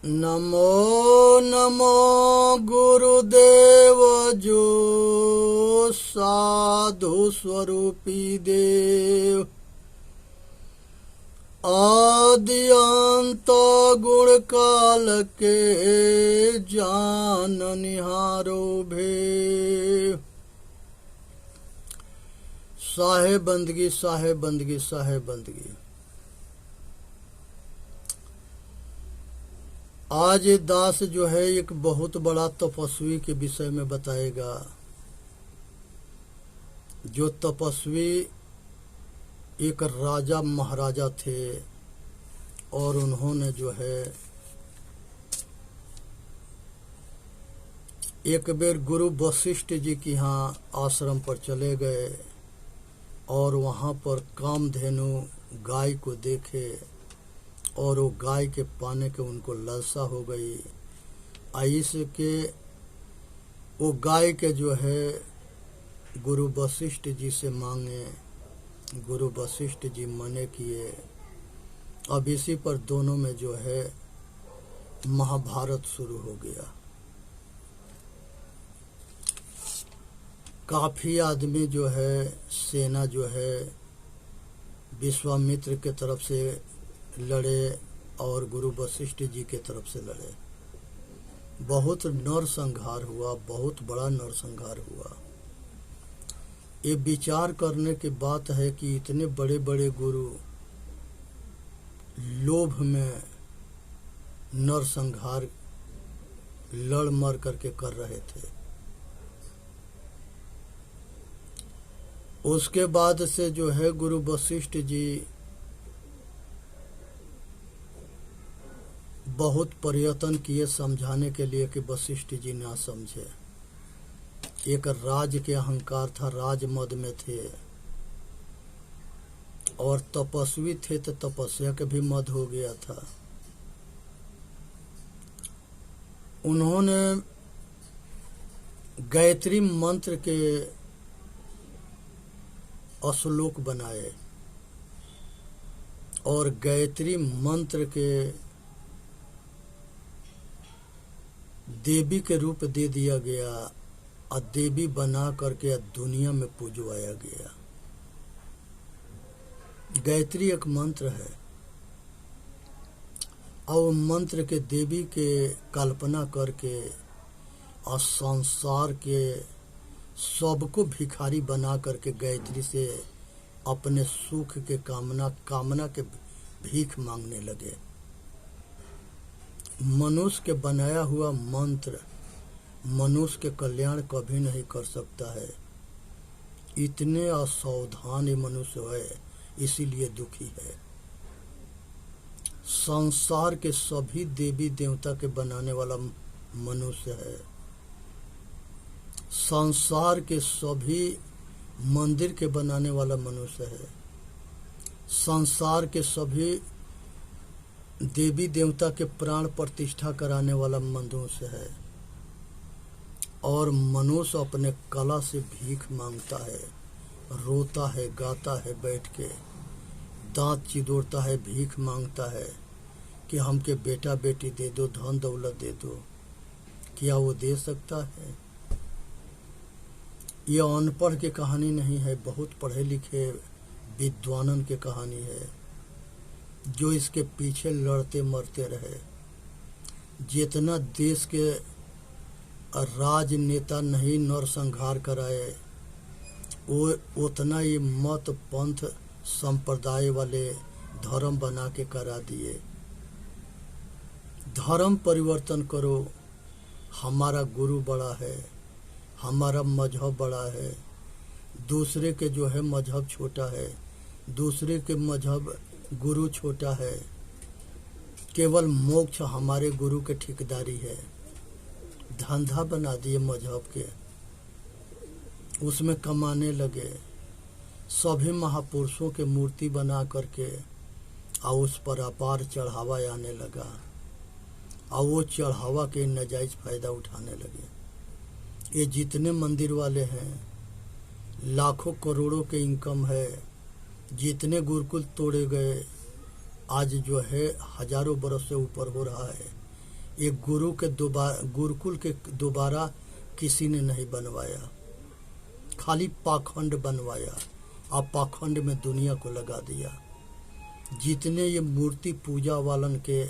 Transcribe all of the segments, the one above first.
नमो नमो गुरुदेव जो साधु स्वरूपी देव, आदि अंत गुण काल के जान निहारो भेव। साहेब बंदगी साहेब बंदगी साहेब बंदगी। आज ये दास जो है एक बहुत बड़ा तपस्वी के विषय में बताएगा। जो तपस्वी एक राजा महाराजा थे और उन्होंने जो है एक बेर गुरु वशिष्ठ जी के यहाँ आश्रम पर चले गए और वहाँ पर कामधेनु गाय को देखे और वो गाय के पाने के उनको लालसा हो गई। आइस के वो गाय के जो है गुरु वशिष्ठ जी से मांगे। गुरु वशिष्ठ जी मने किए। अब इसी पर दोनों में जो है महाभारत शुरू हो गया। काफी आदमी जो है सेना जो है विश्वामित्र के तरफ से लड़े और गुरु वशिष्ठ जी के तरफ से लड़े। बहुत नरसंहार हुआ, बहुत बड़ा नरसंहार हुआ। ये विचार करने की बात है कि इतने बड़े बड़े गुरु लोभ में नरसंहार लड़ मर करके कर रहे थे। उसके बाद से जो है गुरु वशिष्ठ जी बहुत प्रयत्न किए समझाने के लिए कि वशिष्ठ जी ना समझे। एक राज के अहंकार था, राज मद में थे और तपस्वी थे तो तपस्या के भी मद हो गया था। उन्होंने गायत्री मंत्र के श्लोक बनाए और गायत्री मंत्र के देवी के रूप दे दिया गया और देवी बना करके दुनिया में पूजवाया गया। गायत्री एक मंत्र है और मंत्र के देवी के कल्पना करके और संसार के सबको भिखारी बना करके गायत्री से अपने सुख के कामना के भीख मांगने लगे। मनुष्य के बनाया हुआ मंत्र मनुष्य के कल्याण कभी नहीं कर सकता है। इतने असावधान मनुष्य है, इसीलिए दुखी है। संसार के सभी देवी देवता के बनाने वाला मनुष्य है। संसार के सभी मंदिर के बनाने वाला मनुष्य है। संसार के सभी देवी देवता के प्राण प्रतिष्ठा कराने वाला मनुष्य है। और मनुष्य अपने कला से भीख मांगता है, रोता है, गाता है, बैठ के दांत चिदोड़ता है, भीख मांगता है कि हमके बेटा बेटी दे दो, धन दौलत दे दो। क्या वो दे सकता है? यह अनपढ़ की कहानी नहीं है, बहुत पढ़े लिखे विद्वानन की कहानी है जो इसके पीछे लड़ते मरते रहे। जितना देश के राजनेता नहीं नरसंहार कराए वो उतना ये मत पंथ संप्रदाय वाले धर्म बना के करा दिए। धर्म परिवर्तन करो। हमारा गुरु बड़ा है, हमारा मजहब बड़ा है, दूसरे के जो है मजहब छोटा है, दूसरे के मजहब गुरु छोटा है। केवल मोक्ष हमारे गुरु के ठेकेदारी है। धंधा बना दिए मजहब के, उसमें कमाने लगे। सभी महापुरुषों के मूर्ति बना करके और उस पर अपार चढ़ावा आने लगा और वो चढ़ावा के नाजायज फायदा उठाने लगे। ये जितने मंदिर वाले हैं लाखों करोड़ों के इनकम है। जितने गुरुकुल तोड़े गए आज जो है हजारों बरस से ऊपर हो रहा है। ये गुरुकुल के दोबारा किसी ने नहीं बनवाया, खाली पाखंड बनवाया और पाखंड में दुनिया को लगा दिया। जितने ये मूर्ति पूजा वालन के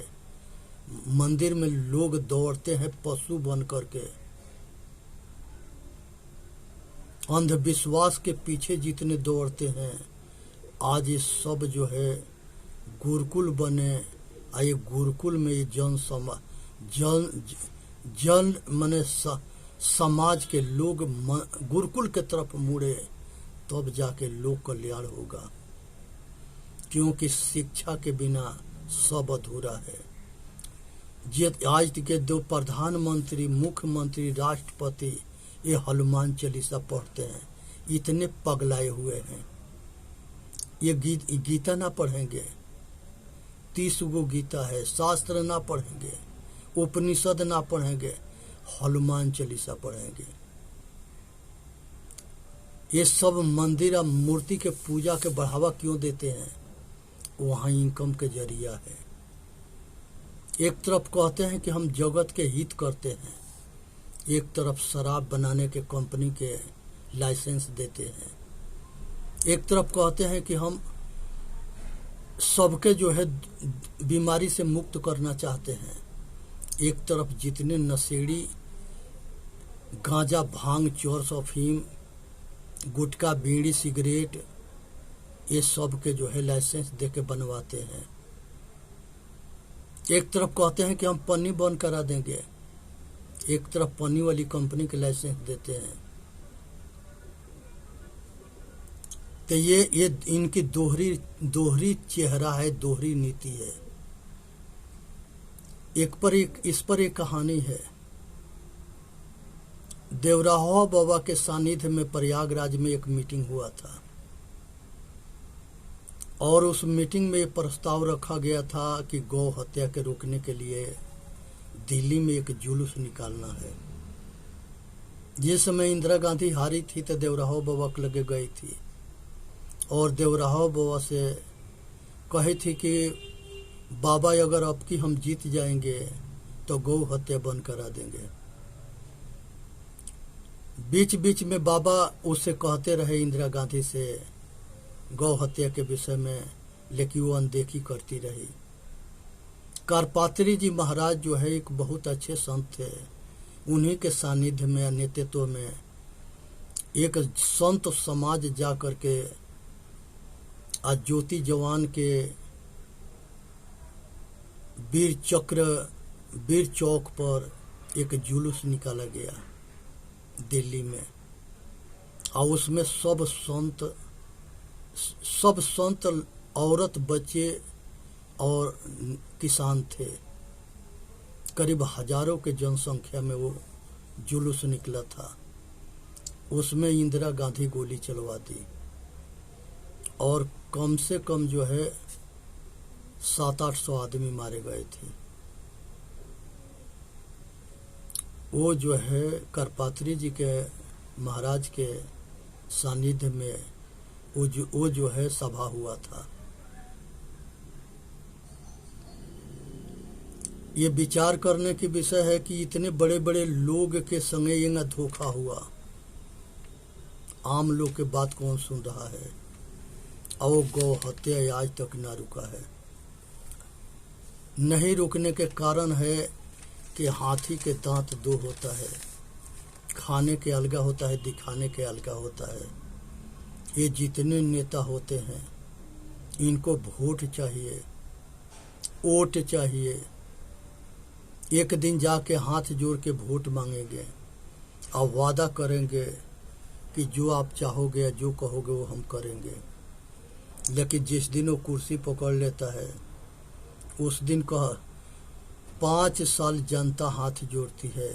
मंदिर में लोग दौड़ते हैं पशु बन करके, अंधविश्वास के पीछे जितने दौड़ते हैं, आज ये सब जो है गुरुकुल बने। और ये गुरुकुल में ये जन माने समाज के लोग गुरुकुल के तरफ मुड़े, तब जाके लोक कल्याण होगा। क्योंकि शिक्षा के बिना सब अधूरा है। आज के दो प्रधानमंत्री, मुख्यमंत्री, राष्ट्रपति ये हनुमान चालीसा पढ़ते हैं, इतने पगलाए हुए हैं। ये गीता ना पढ़ेंगे, 30 गो गीता है, शास्त्र ना पढ़ेंगे, उपनिषद ना पढ़ेंगे, हनुमान चालीसा पढ़ेंगे। ये सब मंदिर और मूर्ति के पूजा के बढ़ावा क्यों देते हैं? वहाँ इनकम के जरिया है। एक तरफ कहते हैं कि हम जगत के हित करते हैं, एक तरफ शराब बनाने के कंपनी के लाइसेंस देते हैं। एक तरफ कहते हैं कि हम सबके जो है बीमारी से मुक्त करना चाहते हैं, एक तरफ जितने नशेड़ी गांजा, भांग, चोरस, अफीम, गुटखा, बीड़ी, सिगरेट ये सब के जो है लाइसेंस दे के बनवाते हैं। एक तरफ कहते हैं कि हम पन्नी बंद करा देंगे, एक तरफ पन्नी वाली कंपनी के लाइसेंस देते हैं। तो ये इनकी दोहरी चेहरा है, दोहरी नीति है। इस पर एक कहानी है। देवराहा बाबा के सानिध्य में प्रयागराज में एक मीटिंग हुआ था और उस मीटिंग में ये प्रस्ताव रखा गया था कि गौ हत्या के रोकने के लिए दिल्ली में एक जुलूस निकालना है। जिस समय इंदिरा गांधी हारी थी तो देवराहा बाबा के लगे गई थी और देवराहा बाबा से कही थी कि बाबा अगर अब की हम जीत जाएंगे तो गौ हत्या बंद करा देंगे। बीच बीच में बाबा उससे कहते रहे इंदिरा गांधी से गौ हत्या के विषय में, लेकिन वो अनदेखी करती रही। करपात्री जी महाराज जो है एक बहुत अच्छे संत थे, उन्हीं के सानिध्य में, नेतृत्व में एक संत समाज जा करके आज ज्योति जवान के वीर चौक पर एक जुलूस निकाला गया दिल्ली में और उसमें सब संत औरत, बच्चे और किसान थे। करीब हजारों के जनसंख्या में वो जुलूस निकला था। उसमें इंदिरा गांधी गोली चलवा दी और कम से कम जो है 700-800 आदमी मारे गए थे। वो जो है करपात्री जी के महाराज के सानिध्य में वो जो है सभा हुआ था। ये विचार करने की विषय है कि इतने बड़े बड़े लोग के संगे ये न धोखा हुआ, आम लोग के बात कौन सुन रहा है? और गौ हत्या आज तक ना रुका है। नहीं रुकने के कारण है कि हाथी के दांत दो होता है, खाने के अलगा होता है, दिखाने के अलगा होता है। ये जितने नेता होते हैं इनको वोट चाहिए, वोट चाहिए। एक दिन जाके हाथ जोड़ के वोट मांगेंगे और वादा करेंगे कि जो आप चाहोगे या जो कहोगे वो हम करेंगे। लेकिन जिस दिन वो कुर्सी पकड़ लेता है उस दिन 5 साल जनता हाथ जोड़ती है,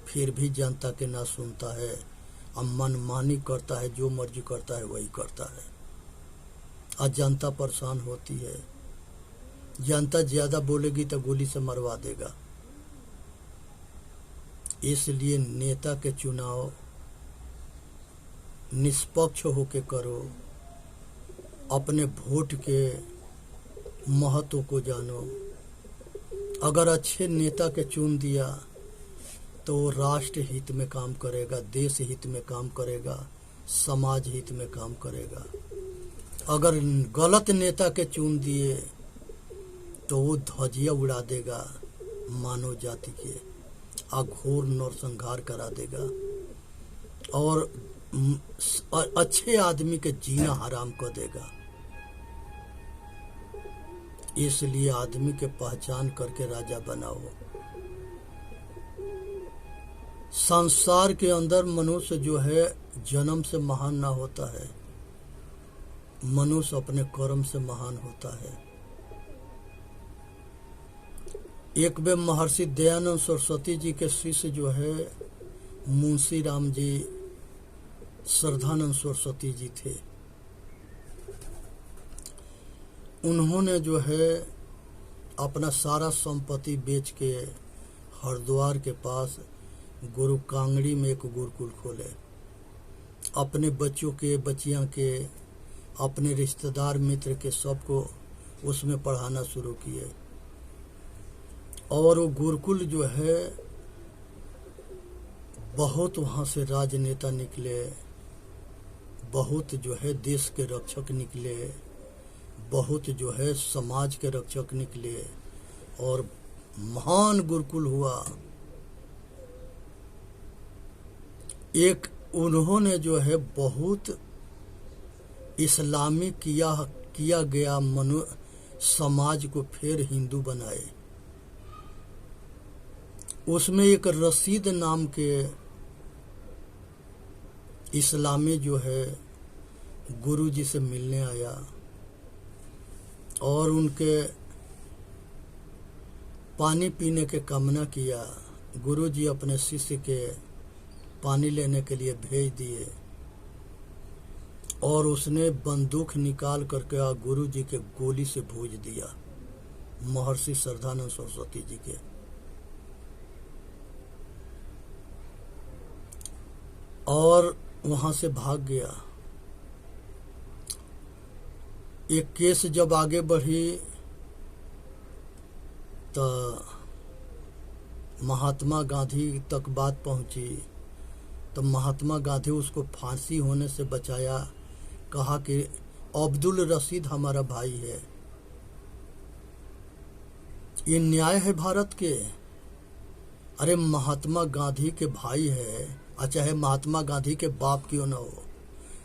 फिर भी जनता के ना सुनता है और मनमानी करता है, जो मर्जी करता है वही करता है और जनता परेशान होती है। जनता ज्यादा बोलेगी तो गोली से मरवा देगा। इसलिए नेता के चुनाव निष्पक्ष होके करो, अपने वोट के महत्व को जानो अगर अच्छे नेता के चुन दिया तो वो राष्ट्र हित में काम करेगा, देश हित में काम करेगा, समाज हित में काम करेगा। अगर गलत नेता के चुन दिए तो वो ध्वजिया उड़ा देगा मानव जाति के, घोर नरसंहार करा देगा और अच्छे आदमी के जीना हराम कर देगा। इसलिए आदमी के पहचान करके राजा बनाओ। संसार के अंदर मनुष्य जो है जन्म से महान ना होता है, मनुष्य अपने कर्म से महान होता है। एक बार महर्षि दयानंद सरस्वती जी के शिष्य जो है मुंशी राम जी श्रद्धानंद सरस्वती जी थे। उन्होंने जो है अपना सारा संपत्ति बेच के हरिद्वार के पास गुरु कांगड़ी में एक गुरुकुल खोले। अपने बच्चों के, बच्चियां के, अपने रिश्तेदार मित्र के सबको उसमें पढ़ाना शुरू किए। और वो गुरुकुल जो है बहुत वहाँ से राजनेता निकले, बहुत जो है देश के रक्षक निकले, बहुत जो है समाज के रक्षक निकले और महान गुरुकुल हुआ। एक उन्होंने जो है बहुत इस्लामी किया गया समाज को फिर हिंदू बनाए। उसमें एक रशीद नाम के इस्लामी जो है गुरु जी से मिलने आया और उनके पानी पीने के कामना किया। गुरु जी अपने शिष्य के पानी लेने के लिए भेज दिए और उसने बंदूक निकाल करके गुरु जी के गोली से भूज दिया, महर्षि श्रद्धानंद सरस्वती जी के। और वहां से भाग गया। एक केस जब आगे बढ़ी तो महात्मा गांधी तक बात पहुंची तो महात्मा गांधी उसको फांसी होने से बचाया। कहा कि अब्दुल रशीद हमारा भाई है। ये न्याय है भारत के? अरे महात्मा गांधी के भाई है, चाहे महात्मा गांधी के बाप क्यों ना हो,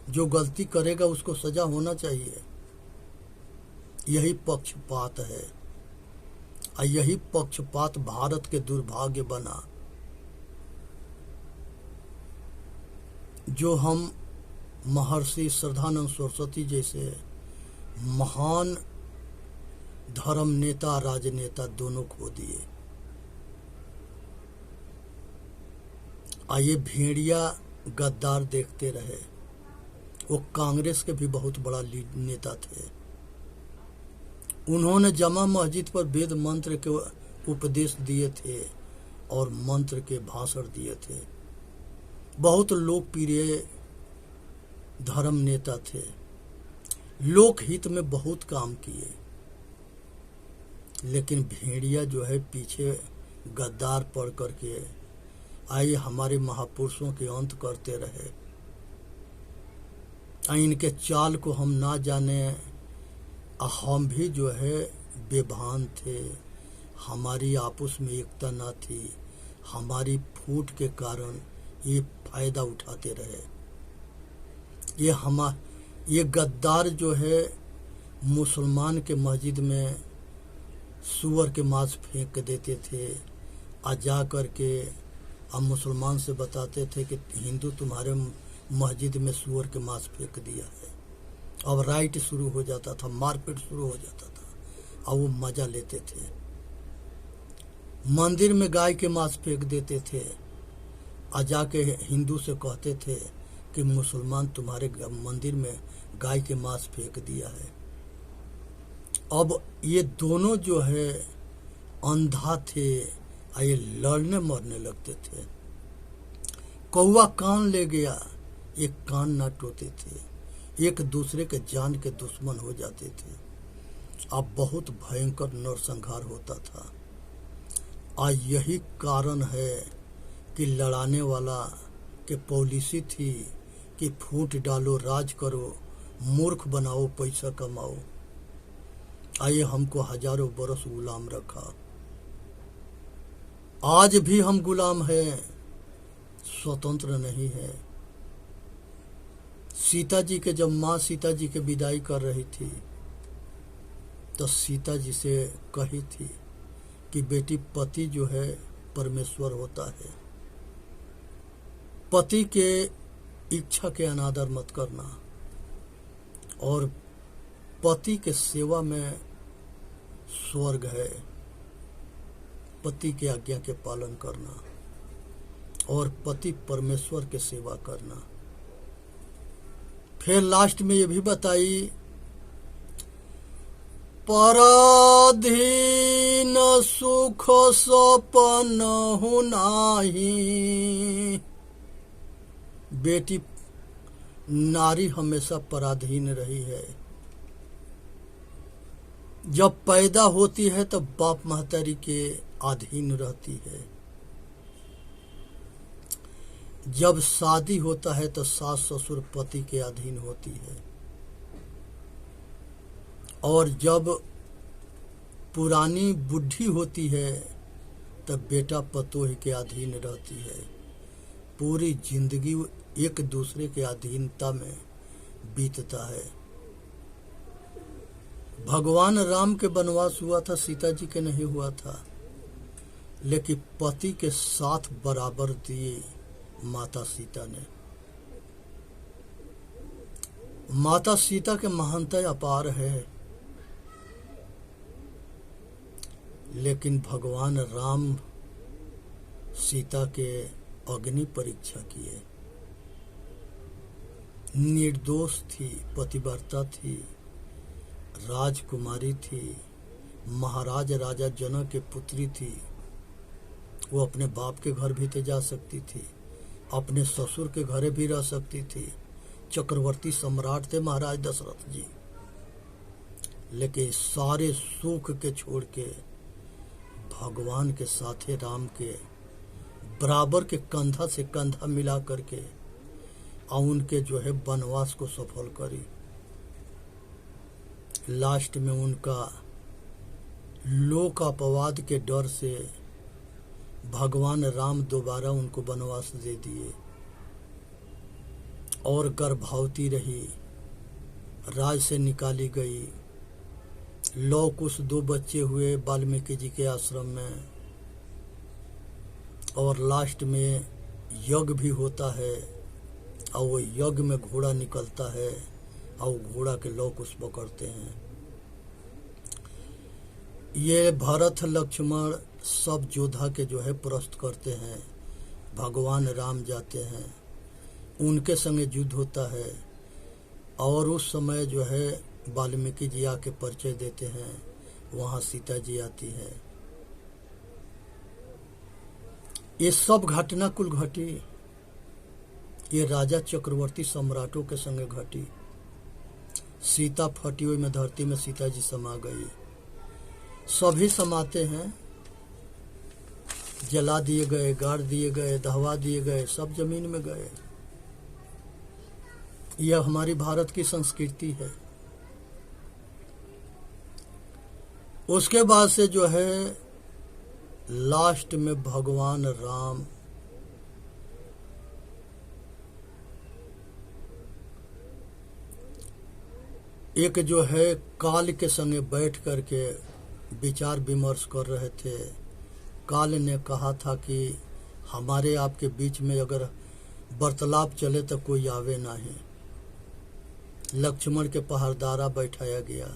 जो गलती करेगा उसको सजा होना चाहिए। यही पक्षपात है और यही पक्षपात भारत के दुर्भाग्य बना। जो हम महर्षि श्रद्धानंद सरस्वती जैसे महान धर्म नेता, राजनेता दोनों खो दिए। आइए भेड़िया गद्दार देखते रहे। वो कांग्रेस के भी बहुत बड़ा नेता थे। उन्होंने जमा मस्जिद पर वेद मंत्र के उपदेश दिए थे और मंत्र के भाषण दिए थे। बहुत लोकप्रिय धर्म नेता थे, लोकहित में बहुत काम किए। लेकिन भेड़िया जो है पीछे गद्दार पड़ करके आइए हमारे महापुरुषों के अंत करते रहे। इनके चाल को हम ना जाने, हम भी जो है बेभान थे। हमारी आपस में एकता ना थी, हमारी फूट के कारण ये फायदा उठाते रहे। ये गद्दार जो है मुसलमान के मस्जिद में सूअर के मांस फेंक देते थे। आ जा करके हम मुसलमान से बताते थे कि हिंदू तुम्हारे मस्जिद में सूअर के मांस फेंक दिया है। अब राइट शुरू हो जाता था, मारपीट शुरू हो जाता था और वो मजा लेते थे। मंदिर में गाय के मांस फेंक देते थे, आ जाके हिंदू से कहते थे कि मुसलमान तुम्हारे मंदिर में गाय के मांस फेंक दिया है। अब ये दोनों जो है अंधा थे, ये लड़ने मरने लगते थे। कौवा कान ले गया, एक कान ना टोते थे, एक दूसरे के जान के दुश्मन हो जाते थे। अब बहुत भयंकर नरसंहार होता था। आज यही कारण है कि लड़ाने वाला के पॉलिसी थी कि फूट डालो, राज करो, मूर्ख बनाओ, पैसा कमाओ। आइए हमको हजारों बरस गुलाम रखा। आज भी हम गुलाम हैं, स्वतंत्र नहीं है। सीता जी के जब माँ सीता जी के विदाई कर रही थी तो सीता जी से कही थी कि बेटी, पति जो है परमेश्वर होता है, पति के इच्छा के अनादर मत करना और पति के सेवा में स्वर्ग है। पति के आज्ञा के पालन करना और पति परमेश्वर के सेवा करना। फिर लास्ट में ये भी बताई, पराधीन सुख सपन नाही। बेटी, नारी हमेशा पराधीन रही है। जब पैदा होती है तो बाप महतारी के अधीन रहती है। जब शादी होता है तो सास ससुर पति के अधीन होती है। और जब पुरानी बुढ़ी होती है तब बेटा पतोह के अधीन रहती है। पूरी जिंदगी एक दूसरे के अधीनता में बीतता है। भगवान राम के वनवास हुआ था, सीता जी के नहीं हुआ था, लेकिन पति के साथ बराबर दिए माता सीता ने। माता सीता के महानता अपार है, लेकिन भगवान राम सीता के अग्नि परीक्षा किए। निर्दोष थी, पतिव्रता थी, राजकुमारी थी, महाराज राजा जनक के पुत्री थी। वो अपने बाप के घर भी तो जा सकती थी, अपने ससुर के घरे भी रह सकती थी। चक्रवर्ती सम्राट थे महाराज दशरथ जी, लेकिन सारे सुख के छोड़ के भगवान के साथे राम के बराबर के कंधा से कंधा मिला करके और उनके जो है वनवास को सफल करी। लास्ट में उनका लोक अपवाद के डर से भगवान राम दोबारा उनको वनवास दे दिए और गर्भवती रही, राज से निकाली गई। लौ कुश 2 बच्चे हुए वाल्मीकि जी के आश्रम में, और लास्ट में यज्ञ भी होता है और वो यज्ञ में घोड़ा निकलता है और घोड़ा के लौ कुश पकड़ते हैं। ये भरत लक्ष्मण सब योद्धा के जो है प्रस्त करते हैं। भगवान राम जाते हैं, उनके संगे युद्ध होता है और उस समय जो है वाल्मीकि जी आके परिचय देते हैं। वहाँ सीता जी आती है। ये सब घटना कुल घटी, ये राजा चक्रवर्ती सम्राटों के संगे घटी। सीता फटी हुई में धरती में सीता जी समा गई। सभी समाते हैं, जला दिए गए, गाड़ दिए गए, दहवा दिए गए, सब जमीन में गए। यह हमारी भारत की संस्कृति है। उसके बाद से जो है लास्ट में भगवान राम एक जो है काल के संगे बैठ करके विचार विमर्श कर रहे थे। काल ने कहा था कि हमारे आपके बीच में अगर वार्तालाप चले तो कोई आवे नहीं। लक्ष्मण के पहरदारा बैठाया गया।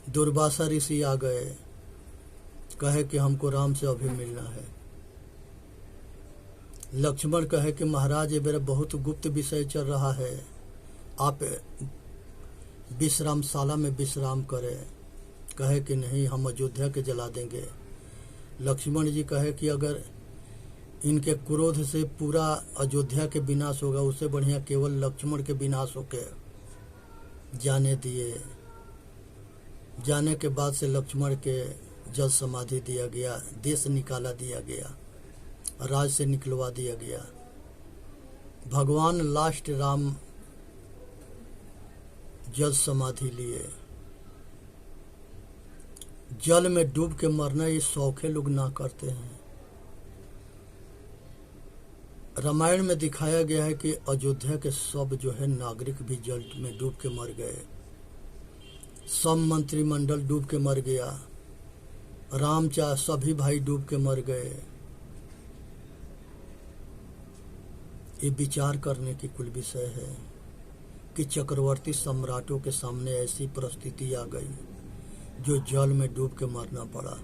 दुर्वासा ऋषि आ गए, कहे कि हमको राम से अभी मिलना है। लक्ष्मण कहे कि महाराज ये मेरा बहुत गुप्त विषय चल रहा है, आप विश्रामशाला में विश्राम करें। कहे कि नहीं, हम अयोध्या के जला देंगे। लक्ष्मण जी कहे कि अगर इनके क्रोध से पूरा अयोध्या के विनाश होगा, उससे बढ़िया केवल लक्ष्मण के विनाश होके जाने दिए। जाने के बाद से लक्ष्मण के जल समाधि दिया गया, देश निकाला दिया गया, राज से निकलवा दिया गया। भगवान लास्ट राम जल समाधि लिए। जल में डूब के मरना ये शौखे लोग ना करते हैं। रामायण में दिखाया गया है कि अयोध्या के सब जो है नागरिक भी जल में डूब के मर गए। सब मंत्रिमंडल डूब के मर गया। राम चाहे सभी भाई डूब के मर गए। ये विचार करने की कुल विषय है कि चक्रवर्ती सम्राटों के सामने ऐसी परिस्थिति आ गई जो जल में डूब के मरना पड़ा।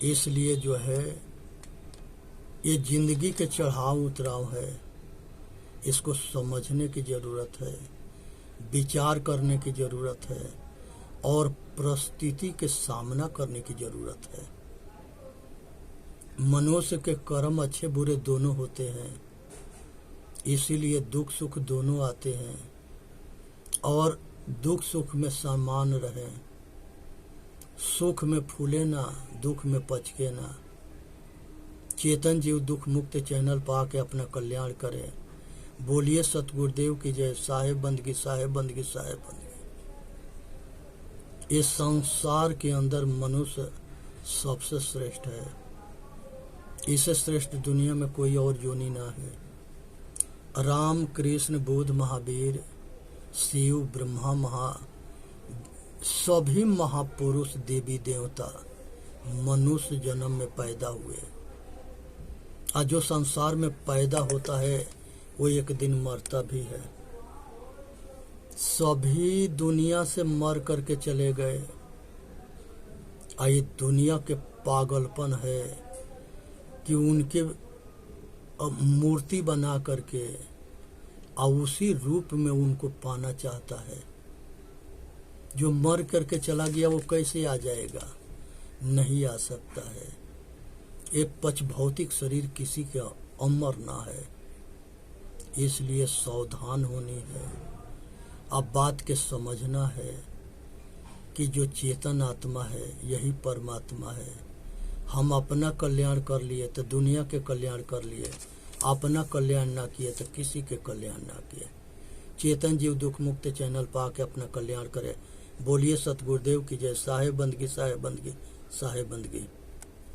इसलिए जो है ये जिंदगी के चढ़ाव उतराव है, इसको समझने की जरूरत है, विचार करने की जरूरत है और परिस्थिति के सामना करने की जरूरत है। मनुष्य के कर्म अच्छे बुरे दोनों होते हैं, इसीलिए दुख सुख दोनों आते हैं और दुख सुख में समान रहें, सुख में फूले ना, दुख में पचके ना। चेतन जीव दुख मुक्त चैनल पा के अपना कल्याण करे। बोलिए सतगुरुदेव की जय। साहेब बंदगी, साहेब बंदगी, साहेब बंदगी। इस संसार के अंदर मनुष्य सबसे श्रेष्ठ है। इससे श्रेष्ठ दुनिया में कोई और योनि ना है। राम, कृष्ण, बुद्ध, महावीर, शिव, ब्रह्मा, सभी महापुरुष देवी देवता मनुष्य जन्म में पैदा हुए। आज जो संसार में पैदा होता है वो एक दिन मरता भी है। सभी दुनिया से मर करके चले गए। ये दुनिया के पागलपन है कि उनके मूर्ति बना करके और उसी रूप में उनको पाना चाहता है। जो मर करके चला गया वो कैसे आ जाएगा? नहीं आ सकता है। एक पच भौतिक शरीर किसी का अमर ना है, इसलिए सावधान होनी है। अब बात के समझना है कि जो चेतन आत्मा है यही परमात्मा है। हम अपना कल्याण कर लिए तो दुनिया के कल्याण कर लिए, अपना कल्याण ना किए तो किसी के कल्याण ना किए। चेतन जीव दुख मुक्त चैनल पा के अपना कल्याण करे। बोलिए सतगुरुदेव की जय। साहेब बंदगी, साहेब बंदगी, साहेब बंदगी।